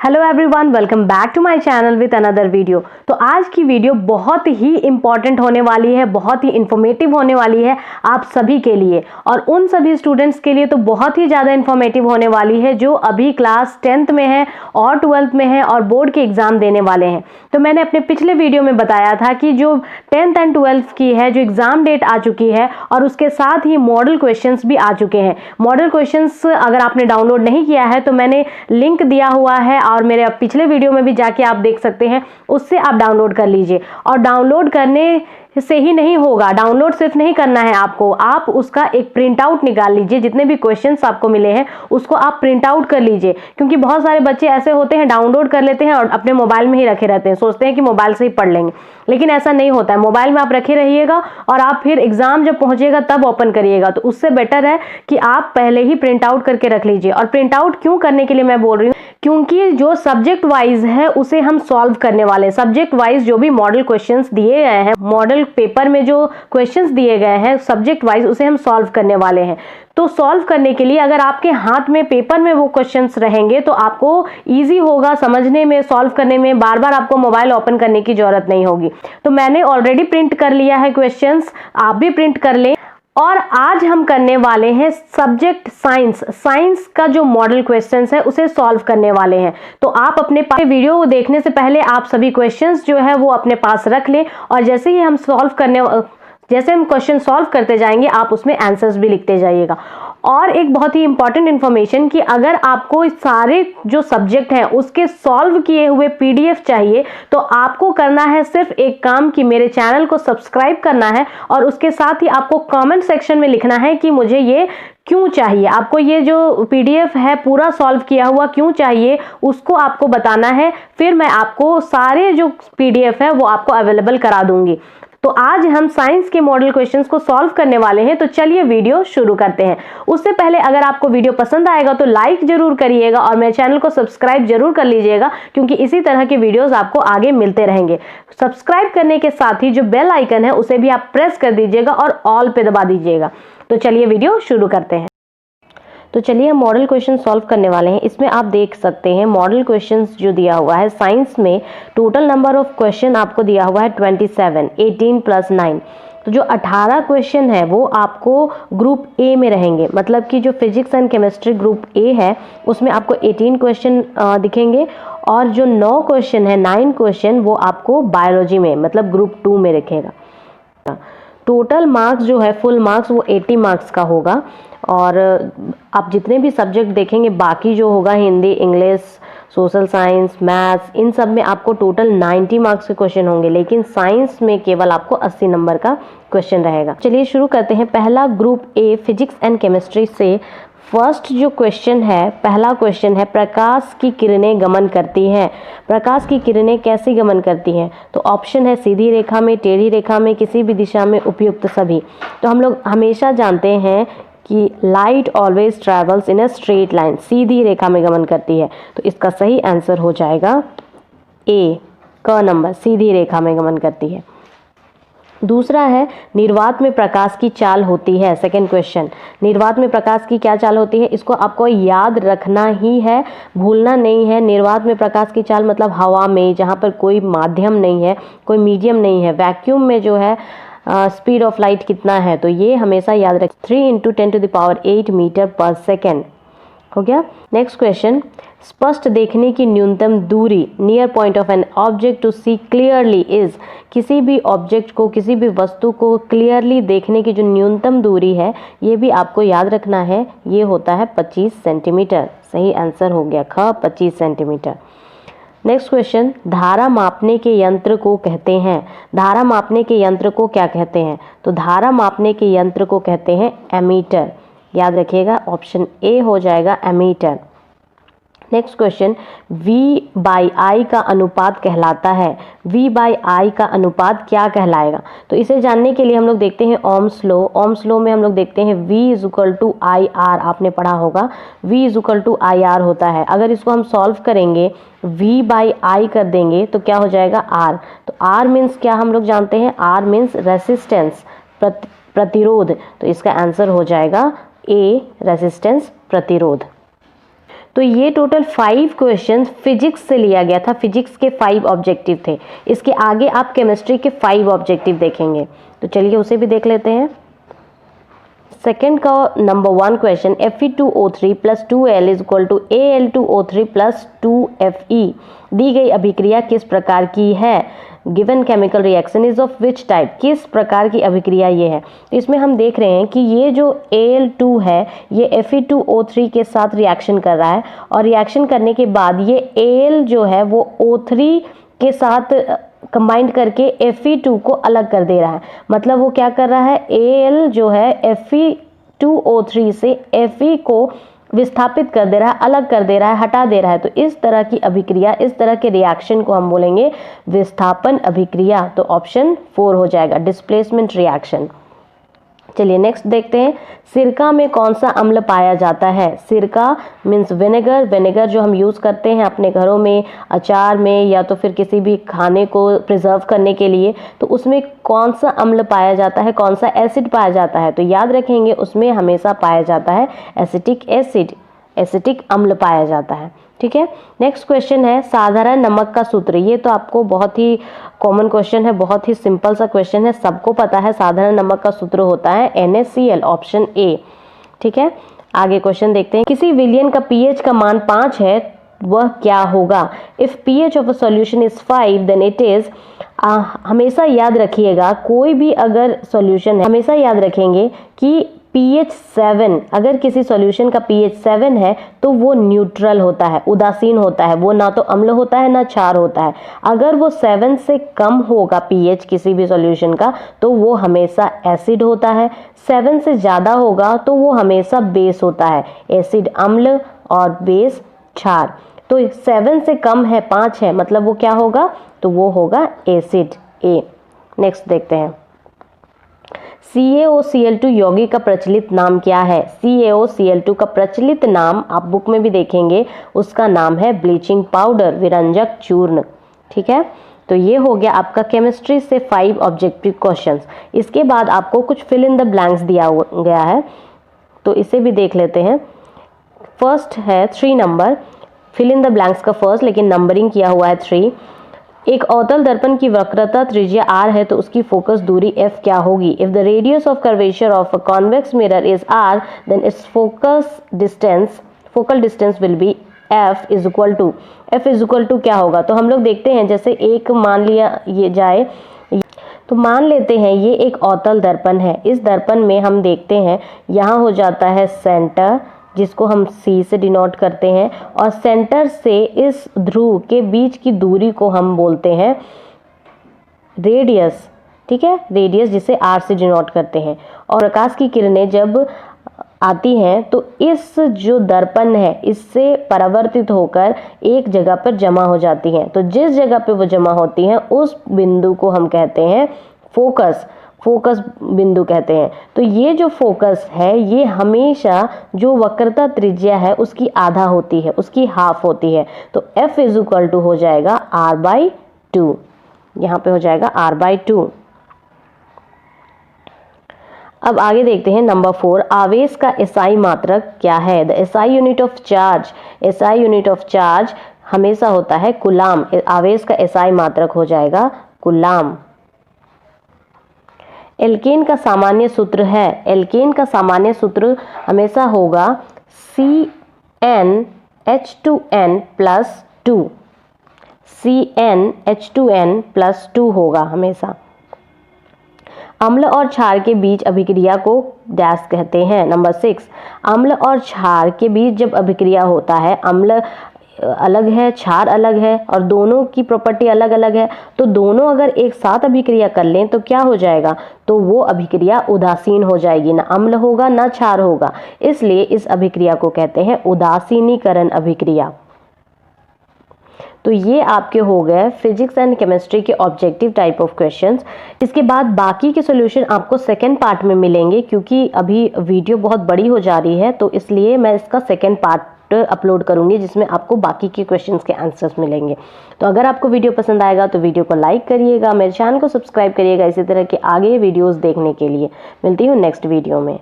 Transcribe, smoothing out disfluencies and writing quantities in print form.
Hello everyone, welcome back to my channel with another video. तो आज की video बहुत ही इंपॉर्टेंट होने वाली है, बहुत ही इंफॉर्मेटिव होने वाली है आप सभी के लिए, और उन सभी स्टूडेंट्स के लिए तो बहुत ही ज़्यादा इंफॉर्मेटिव होने वाली है जो अभी क्लास 10th में है और 12th में है और बोर्ड के एग्ज़ाम देने वाले हैं। तो मैंने अपने पिछले वीडियो में बताया था कि जो 10th एंड 12th की है, जो एग्ज़ाम डेट आ चुकी है और उसके साथ ही मॉडल क्वेश्चंस भी आ चुके हैं। मॉडल क्वेश्चंस अगर आपने डाउनलोड नहीं किया है तो मैंने लिंक दिया हुआ है और मेरे पिछले वीडियो में भी जाके आप देख सकते हैं, उससे आप डाउनलोड कर लीजिए। और डाउनलोड करने से ही नहीं होगा, डाउनलोड सिर्फ नहीं करना है आपको, आप उसका एक प्रिंट आउट निकाल लीजिए। जितने भी क्वेश्चंस आपको मिले हैं उसको आप प्रिंट आउट कर लीजिए, क्योंकि बहुत सारे बच्चे ऐसे होते हैं डाउनलोड कर लेते हैं और अपने मोबाइल में ही रखे रहते हैं, सोचते हैं कि मोबाइल से ही पढ़ लेंगे, लेकिन ऐसा नहीं होता है। मोबाइल में आप रखे रहिएगा और आप फिर एग्जाम जब पहुंचेगा तब ओपन करिएगा। तो उससे बेटर है कि आप पहले ही प्रिंट आउट करके रख लीजिए। और प्रिंट आउट क्यों करने के लिए मैं बोल रही हूँ, क्योंकि जो सब्जेक्ट वाइज है उसे हम सॉल्व करने वाले हैं। सब्जेक्ट वाइज जो भी मॉडल क्वेश्चंस दिए गए हैं, मॉडल पेपर में जो क्वेश्चंस दिए गए हैं सब्जेक्ट वाइज, उसे हम सॉल्व करने वाले हैं। तो सॉल्व करने के लिए अगर आपके हाथ में पेपर में वो क्वेश्चंस रहेंगे तो आपको इजी होगा समझने में, सॉल्व करने में। बार बार आपको मोबाइल ओपन करने की जरूरत नहीं होगी। तो मैंने ऑलरेडी प्रिंट कर लिया है क्वेश्चंस, आप भी प्रिंट कर लें। और आज हम करने वाले हैं सब्जेक्ट साइंस का जो मॉडल क्वेश्चंस है उसे सॉल्व करने वाले हैं। तो आप अपने पास वीडियो देखने से पहले आप सभी क्वेश्चंस जो है वो अपने पास रख लें, और जैसे ही हम जैसे हम क्वेश्चन सॉल्व करते जाएंगे आप उसमें आंसर्स भी लिखते जाइएगा। और एक बहुत ही इंपॉर्टेंट इन्फॉर्मेशन कि अगर आपको सारे जो सब्जेक्ट हैं उसके सॉल्व किए हुए पीडीएफ चाहिए तो आपको करना है सिर्फ एक काम कि मेरे चैनल को सब्सक्राइब करना है, और उसके साथ ही आपको कमेंट सेक्शन में लिखना है कि मुझे ये क्यों चाहिए। आपको ये जो पीडीएफ है पूरा सॉल्व किया हुआ क्यों चाहिए, उसको आपको बताना है। फिर मैं आपको सारे जो पीडीएफ है वो आपको अवेलेबल करा दूंगी। तो आज हम साइंस के मॉडल क्वेश्चंस को सॉल्व करने वाले हैं। तो चलिए वीडियो शुरू करते हैं। उससे पहले अगर आपको वीडियो पसंद आएगा तो लाइक जरूर करिएगा और मेरे चैनल को सब्सक्राइब जरूर कर लीजिएगा, क्योंकि इसी तरह के वीडियोस आपको आगे मिलते रहेंगे। सब्सक्राइब करने के साथ ही जो बेल आइकन है उसे भी आप प्रेस कर दीजिएगा और ऑल पे दबा दीजिएगा। तो चलिए वीडियो शुरू करते हैं। तो चलिए हम मॉडल क्वेश्चन सॉल्व करने वाले हैं। इसमें आप देख सकते हैं मॉडल क्वेश्चंस जो दिया हुआ है साइंस में, टोटल नंबर ऑफ क्वेश्चन आपको दिया हुआ है 27, 18 + 9। तो जो 18 क्वेश्चन है वो आपको ग्रुप ए में रहेंगे, मतलब कि जो physics and chemistry group A है उसमें आपको 18 क्वेश्चन दिखेंगे, और जो 9 क्वेश्चन है, 9 क्वेश्चन वो आपको बायोलॉजी में, मतलब ग्रुप 2 में रखेगा। टोटल मार्क्स जो है, फुल मार्क्स वो 80 मार्क्स का होगा। और आप जितने भी सब्जेक्ट देखेंगे, बाकी जो होगा Hindi, English, social science, maths, इन सब में आपको टोटल 90 मार्क्स के क्वेश्चन होंगे, लेकिन साइंस में केवल आपको 80 नंबर का क्वेश्चन रहेगा। चलिए शुरू करते हैं। पहला group A physics and chemistry से फर्स्ट जो क्वेश्चन है, पहला क्वेश्चन है, प्रकाश की किरणें गमन करती हैं। प्रकाश की किरणें कैसे गमन करती हैं? तो ऑप्शन है सीधी रेखा में, टेढ़ी रेखा में, किसी भी दिशा में, उपयुक्त सभी। तो हम लोग हमेशा जानते हैं कि light always travels in a straight line, सीधी रेखा में गमन करती है। तो इसका सही आंसर हो जाएगा ए, क नंबर, सीधी रेखा में गमन करती है। दूसरा है निर्वात में प्रकाश की चाल होती है। सेकंड क्वेश्चन, निर्वात में प्रकाश की क्या चाल होती है? इसको आपको याद रखना ही है, भूलना नहीं है। निर्वात में प्रकाश की चाल मतलब हवा में, जहाँ पर कोई माध्यम नहीं है, कोई मीडियम नहीं है। वैक्यूम में जो है स्पीड ऑफ लाइट कितना है, तो ये हमेशा याद रखें, 3 × 10⁸ मीटर पर सेकेंड। हो गया। नेक्स्ट क्वेश्चन, स्पष्ट देखने की न्यूनतम दूरी, near point of an object to see clearly is. किसी भी ऑब्जेक्ट को, किसी भी वस्तु को क्लियरली देखने की जो न्यूनतम दूरी है, ये भी आपको याद रखना है, ये होता है 25 सेंटीमीटर। सही आंसर हो गया ख, 25 सेंटीमीटर। नेक्स्ट क्वेश्चन, धारा मापने के यंत्र को कहते हैं। धारा मापने के यंत्र को क्या कहते हैं? तो धारा मापने के यंत्र को कहते हैं एमीटर। याद रखिएगा, ऑप्शन ए हो जाएगा एमीटर। नेक्स्ट क्वेश्चन, V/I का अनुपात कहलाता है। V/I का अनुपात क्या कहलाएगा? तो इसे जानने के लिए हम लोग देखते हैं ओम्स लॉ। ओम्स लॉ में हम लोग देखते हैं V = IR, आपने पढ़ा होगा V = IR होता है। अगर इसको हम सॉल्व करेंगे, V/I कर देंगे तो क्या हो जाएगा R। तो R मीन्स क्या हम लोग जानते हैं? R मीन्स रेसिस्टेंस, प्रतिरोध। तो इसका आंसर हो जाएगा ए, रेसिस्टेंस, प्रतिरोध। तो ये टोटल 5 क्वेश्चंस फिजिक्स से लिया गया था। फिजिक्स के 5 ऑब्जेक्टिव थे। इसके आगे आप केमिस्ट्री के 5 ऑब्जेक्टिव देखेंगे। तो चलिए उसे भी देख लेते हैं। सेकेंड का number 1 question, Fe2O3 plus 2Al is equal to Al2O3 plus 2Fe दी गई अभिक्रिया किस प्रकार की है? Given chemical reaction is of which type, किस प्रकार की अभिक्रिया ये है? तो इसमें हम देख रहे हैं कि ये जो Al2 है ये Fe2O3 के साथ रिएक्शन कर रहा है और रिएक्शन करने के बाद ये Al जो है वो O3 के साथ कंबाइंड करके Fe2 को अलग कर दे रहा है। मतलब वो क्या कर रहा है, Al जो है Fe2O3 से Fe को विस्थापित कर दे रहा है, अलग कर दे रहा है, हटा दे रहा है। तो इस तरह की अभिक्रिया, इस तरह के रिएक्शन को हम बोलेंगे विस्थापन अभिक्रिया। तो ऑप्शन 4 हो जाएगा, डिस्प्लेसमेंट रिएक्शन। चलिए नेक्स्ट देखते हैं, सिरका में कौन सा अम्ल पाया जाता है? सिरका मीन्स विनेगर। विनेगर जो हम यूज़ करते हैं अपने घरों में, अचार में, या तो फिर किसी भी खाने को प्रिजर्व करने के लिए, तो उसमें कौन सा अम्ल पाया जाता है, कौन सा एसिड पाया जाता है? तो याद रखेंगे उसमें हमेशा पाया जाता है एसिटिक एसिड, एसिटिक अम्ल पाया जाता है। ठीक है। नेक्स्ट क्वेश्चन है, साधारण नमक का सूत्र। ये तो आपको बहुत ही कॉमन क्वेश्चन है, बहुत ही सिंपल सा क्वेश्चन है, सबको पता है। साधारण नमक का सूत्र होता है NaCl, ऑप्शन ए। ठीक है, आगे क्वेश्चन देखते हैं। किसी विलयन का pH का मान 5 है, वह क्या होगा? If pH of a solution is 5 then it is, हमेशा याद रखिएगा कोई भी अगर सॉल्यूशन है, हमेशा याद रखेंगे कि pH 7, अगर किसी सॉल्यूशन का pH 7 है तो वो न्यूट्रल होता है, उदासीन होता है, वो ना तो अम्ल होता है ना क्षार होता है। अगर वो 7 से कम होगा pH किसी भी सॉल्यूशन का तो वो हमेशा एसिड होता है। 7 से ज़्यादा होगा तो वो हमेशा बेस होता है, एसिड अम्ल और बेस क्षार। तो 7 से कम है, 5 है, मतलब वो क्या होगा? तो वो होगा एसिड, ए। नेक्स्ट देखते हैं, CaOCl2 यौगिक का प्रचलित नाम क्या है? CaOCl2 का प्रचलित नाम आप बुक में भी देखेंगे, उसका नाम है ब्लीचिंग पाउडर, विरंजक चूर्ण। ठीक है, तो ये हो गया आपका केमिस्ट्री से 5 ऑब्जेक्टिव क्वेश्चंस। इसके बाद आपको कुछ फिल इन द ब्लैंक्स दिया गया है, तो इसे भी देख लेते हैं। फर्स्ट है 3 number, fill in the blanks का फर्स्ट, लेकिन नंबरिंग किया हुआ है 3। एक अवतल दर्पण की वक्रता त्रिज्या r है तो उसकी फोकस दूरी f क्या होगी? If the radius of curvature of a convex mirror is r then its focal distance will be f is equal to क्या होगा? तो हम लोग देखते हैं, जैसे एक मान लिया ये जाए, तो मान लेते हैं ये एक अवतल दर्पण है। इस दर्पण में हम देखते हैं यहाँ हो जाता है सेंटर, जिसको हम C से डिनोट करते हैं, और सेंटर से इस ध्रुव के बीच की दूरी को हम बोलते हैं रेडियस। ठीक है, रेडियस जिसे R से डिनोट करते हैं। और प्रकाश की किरणें जब आती हैं तो इस जो दर्पण है इससे परावर्तित होकर एक जगह पर जमा हो जाती हैं। तो जिस जगह पे वो जमा होती हैं उस बिंदु को हम कहते हैं फोकस, फोकस बिंदु कहते हैं। तो ये जो फोकस है ये हमेशा जो वक्रता त्रिज्या है उसकी आधा होती है, उसकी हाफ होती है। तो F इज इक्वल टू हो जाएगा R/2, यहाँ पे हो जाएगा R/2। अब आगे देखते हैं नंबर 4, आवेश का SI मात्रक क्या है? The SI unit of charge, SI unit of charge हमेशा होता है कूलाम। आवेश का SI मात्रक हो जाएगा कूलाम। एल्केन का सामान्य सूत्र है, एल्केन का सामान्य सूत्र हमेशा होगा CnH2n+2, CnH2n+2 होगा हमेशा। अम्ल और क्षार के बीच अभिक्रिया को डैश कहते हैं। नंबर 6, अम्ल और क्षार के बीच जब अभिक्रिया होता है, अम्ल अलग है, क्षार अलग है और दोनों की प्रॉपर्टी अलग अलग है, तो दोनों अगर एक साथ अभिक्रिया कर लें तो क्या हो जाएगा? तो वो अभिक्रिया उदासीन हो जाएगी, ना अम्ल होगा ना क्षार होगा। इसलिए इस अभिक्रिया को कहते हैं उदासीनीकरण अभिक्रिया। तो ये आपके हो गए फिजिक्स एंड केमिस्ट्री के ऑब्जेक्टिव टाइप ऑफ क्वेश्चंस। इसके बाद बाकी के सॉल्यूशन आपको सेकंड पार्ट में मिलेंगे, क्योंकि अभी वीडियो बहुत बड़ी हो जा रही है, तो इसलिए मैं इसका सेकंड पार्ट अपलोड करूंगी जिसमें आपको बाकी के क्वेश्चंस के आंसर्स मिलेंगे। तो अगर आपको वीडियो पसंद आएगा तो वीडियो को लाइक करिएगा, मेरे चैनल को सब्सक्राइब करिएगा इसी तरह के आगे वीडियोस देखने के लिए। मिलती हूँ नेक्स्ट वीडियो में।